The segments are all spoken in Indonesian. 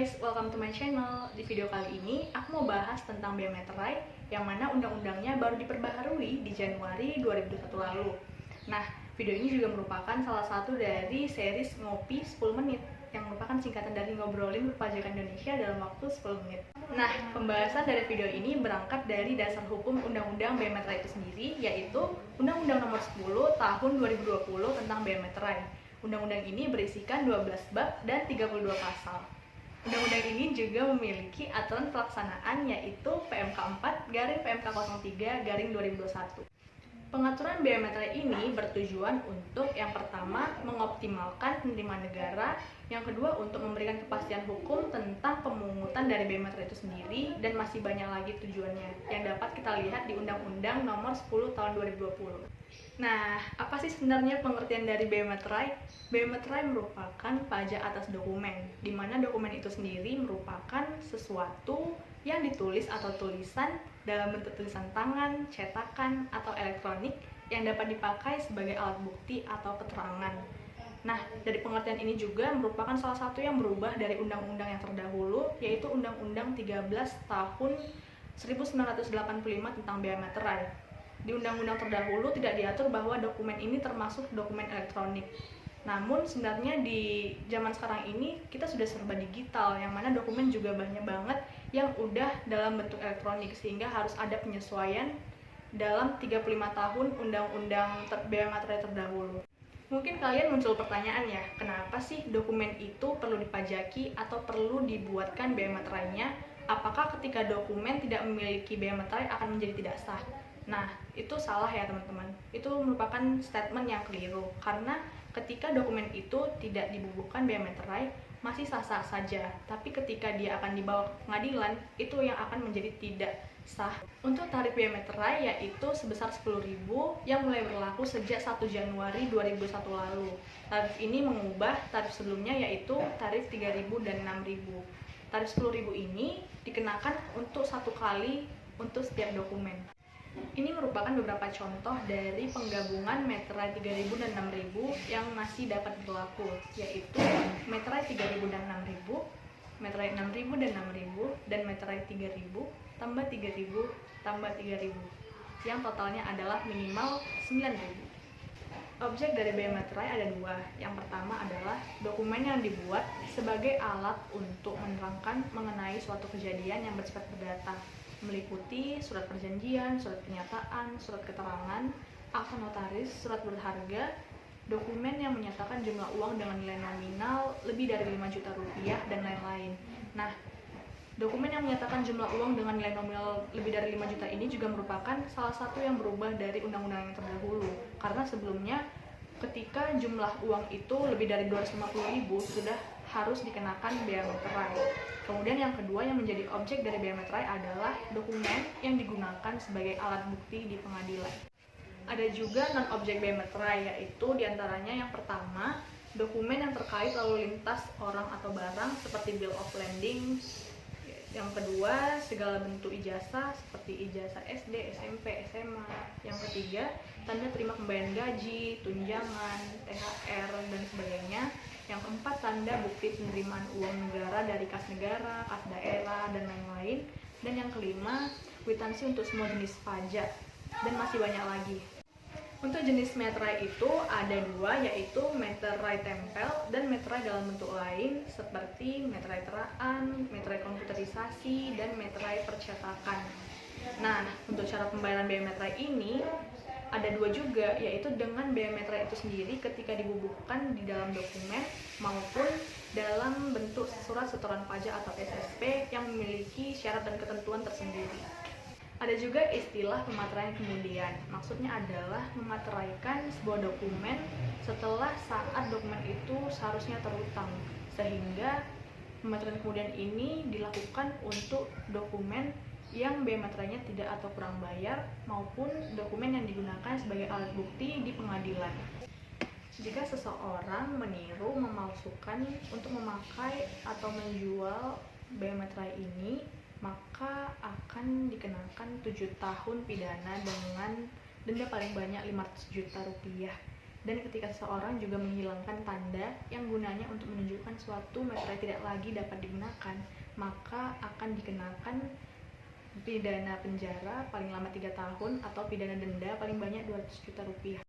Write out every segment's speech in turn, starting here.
guys, welcome to my channel. Di video kali ini, aku mau bahas tentang Bea Materai yang mana undang-undangnya baru diperbaharui di Januari 2021 lalu. Nah, video ini juga merupakan salah satu dari series Ngopi 10 Menit yang merupakan singkatan dari Ngobrolin Perpajakan Indonesia dalam waktu 10 menit. Nah, pembahasan dari video ini berangkat dari dasar hukum Undang-Undang Bea Materai itu sendiri, yaitu Undang-Undang Nomor 10 Tahun 2020 tentang Bea Materai. Undang-undang ini berisikan 12 bab dan 32 pasal. Undang-undang ini juga memiliki aturan pelaksanaan yaitu PMK 4/PMK 03/2021. Pengaturan Bea Materai ini bertujuan untuk yang pertama mengoptimalkan penerimaan negara, yang kedua untuk memberikan kepastian hukum tentang pemungutan dari Bea Materai itu sendiri, dan masih banyak lagi tujuannya yang dapat kita lihat di Undang-Undang Nomor 10 Tahun 2020. Nah, apa sih sebenarnya pengertian dari Bea Materai? Bea Materai merupakan pajak atas dokumen, di mana dokumen itu sendiri merupakan sesuatu yang ditulis atau tulisan dalam bentuk tulisan tangan, cetakan, atau elektronik yang dapat dipakai sebagai alat bukti atau keterangan. Nah, dari pengertian ini juga merupakan salah satu yang berubah dari undang-undang yang terdahulu, yaitu Undang-Undang 13 tahun 1985 tentang Bea Materai. Di undang-undang terdahulu tidak diatur bahwa dokumen ini termasuk dokumen elektronik. Namun sebenarnya di zaman sekarang ini kita sudah serba digital, yang mana dokumen juga banyak banget yang udah dalam bentuk elektronik, sehingga harus ada penyesuaian dalam 35 tahun Undang-Undang Bea Materai terdahulu. Mungkin kalian muncul pertanyaan ya, kenapa sih dokumen itu perlu dipajaki atau perlu dibuatkan Bea Materainya? Apakah ketika dokumen tidak memiliki Bea Materai akan menjadi tidak sah? Nah, itu salah ya teman-teman. Itu merupakan statement yang keliru, karena ketika dokumen itu tidak dibubuhkan Bea Materai, masih sah-sah saja. Tapi ketika dia akan dibawa ke pengadilan, itu yang akan menjadi tidak sah. Untuk tarif Bea Materai yaitu sebesar 10.000 yang mulai berlaku sejak 1 Januari 2001 lalu. Tarif ini mengubah tarif sebelumnya yaitu tarif 3.000 dan 6.000. Tarif 10.000 ini dikenakan untuk satu kali untuk setiap dokumen. Ini merupakan beberapa contoh dari penggabungan Materai 3.000 dan 6.000 yang masih dapat berlaku, yaitu Materai 3.000 dan 6.000, Materai 6.000 dan 6.000, dan Materai 3.000 tambah 3.000 tambah 3.000, yang totalnya adalah minimal 9.000. Objek dari Bea Materai ada dua. Yang pertama adalah dokumen yang dibuat sebagai alat untuk menerangkan mengenai suatu kejadian yang bersifat perdata, meliputi surat perjanjian, surat pernyataan, surat keterangan, akta notaris, surat berharga, dokumen yang menyatakan jumlah uang dengan nilai nominal lebih dari 5 juta rupiah, dan lain-lain. Nah, dokumen yang menyatakan jumlah uang dengan nilai nominal lebih dari 5 juta ini juga merupakan salah satu yang berubah dari undang-undang yang terdahulu, karena sebelumnya ketika jumlah uang itu lebih dari 250.000 sudah harus dikenakan Bea Materai. Kemudian yang kedua yang menjadi objek dari Bea Materai adalah dokumen yang digunakan sebagai alat bukti di pengadilan. Ada juga non-objek Bea Materai, yaitu diantaranya yang pertama, dokumen yang terkait lalu lintas orang atau barang seperti bill of lading. Yang kedua, segala bentuk ijazah seperti ijazah SD, SMP, SMA. Yang ketiga, tanda terima pembayaran gaji, tunjangan, THR, dan sebagainya. Yang keempat, tanda bukti penerimaan uang negara dari kas negara, kas daerah, dan lain-lain. Dan yang kelima, kwitansi untuk semua jenis pajak, dan masih banyak lagi. Untuk jenis materai itu ada dua, yaitu materai tempel dan materai dalam bentuk lain seperti materai teraan, materai komputerisasi, dan materai percetakan. Nah, untuk cara pembayaran Bea Materai ini ada dua juga, yaitu dengan Bea Materai itu sendiri ketika dibubuhkan di dalam dokumen maupun dalam bentuk surat setoran pajak atau SSP yang memiliki syarat dan ketentuan tersendiri. Ada juga istilah pemateraian kemudian. Maksudnya adalah memateraikan sebuah dokumen setelah saat dokumen itu seharusnya terutang, sehingga pemateraian kemudian ini dilakukan untuk dokumen yang Bea Materainya tidak atau kurang bayar maupun dokumen yang digunakan sebagai alat bukti di pengadilan. Jika seseorang meniru, memalsukan untuk memakai atau menjual Bea Materai ini, maka akan dikenakan 7 tahun pidana dengan denda paling banyak 500 juta rupiah. Dan ketika seseorang juga menghilangkan tanda yang gunanya untuk menunjukkan suatu materai tidak lagi dapat digunakan, maka akan dikenakan pidana penjara paling lama 3 tahun atau pidana denda paling banyak 200 juta rupiah.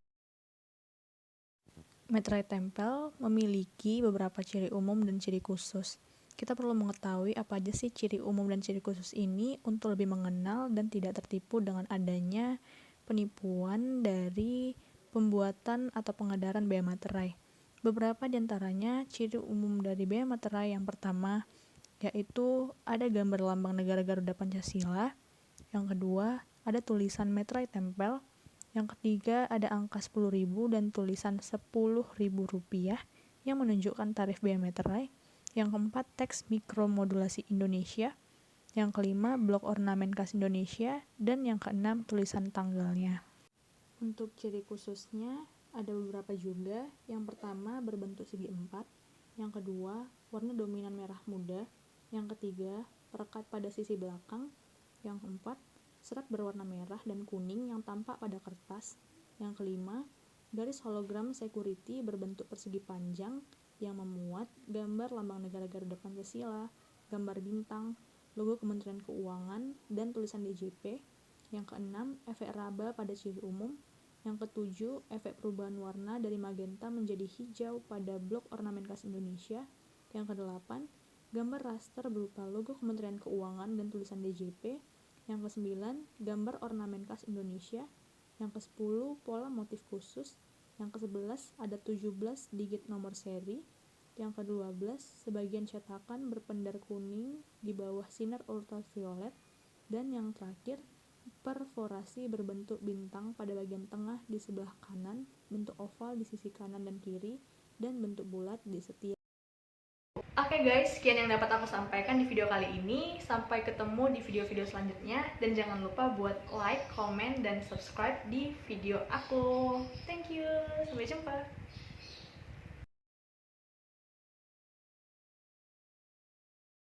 Materai tempel memiliki beberapa ciri umum dan ciri khusus. Kita perlu mengetahui apa aja sih ciri umum dan ciri khusus ini untuk lebih mengenal dan tidak tertipu dengan adanya penipuan dari pembuatan atau pengedaran bea materai. Beberapa di antaranya ciri umum dari bea materai yang pertama yaitu ada gambar lambang negara Garuda Pancasila. Yang kedua, ada tulisan materai tempel. Yang ketiga, ada angka 10.000 dan tulisan Rp10.000 yang menunjukkan tarif bea materai. Yang keempat, teks mikromodulasi Indonesia. Yang kelima, blok ornamen khas Indonesia. Dan yang keenam, tulisan tanggalnya. Untuk ciri khususnya, ada beberapa juga. Yang pertama, berbentuk segi empat. Yang kedua, warna dominan merah muda. Yang ketiga, perekat pada sisi belakang. Yang keempat, serat berwarna merah dan kuning yang tampak pada kertas. Yang kelima, garis hologram security berbentuk persegi panjang yang memuat gambar lambang negara Garuda Pancasila, gambar bintang, logo Kementerian Keuangan, dan tulisan DJP. Yang keenam, efek raba pada ciri umum. Yang ketujuh, efek perubahan warna dari magenta menjadi hijau pada blok ornamen khas Indonesia. Yang kedelapan, gambar raster berupa logo Kementerian Keuangan dan tulisan DJP. Yang ke-9, gambar ornamen khas Indonesia. Yang ke-10, pola motif khusus. Yang ke-11, ada 17 digit nomor seri. Yang ke-12, sebagian cetakan berpendar kuning di bawah sinar ultraviolet. Dan yang terakhir, perforasi berbentuk bintang pada bagian tengah di sebelah kanan, bentuk oval di sisi kanan dan kiri, dan bentuk bulat di setiap. Oke guys, sekian yang dapat aku sampaikan di video kali ini. Sampai ketemu di video-video selanjutnya. Dan jangan lupa buat like, comment, dan subscribe di video aku. Thank you.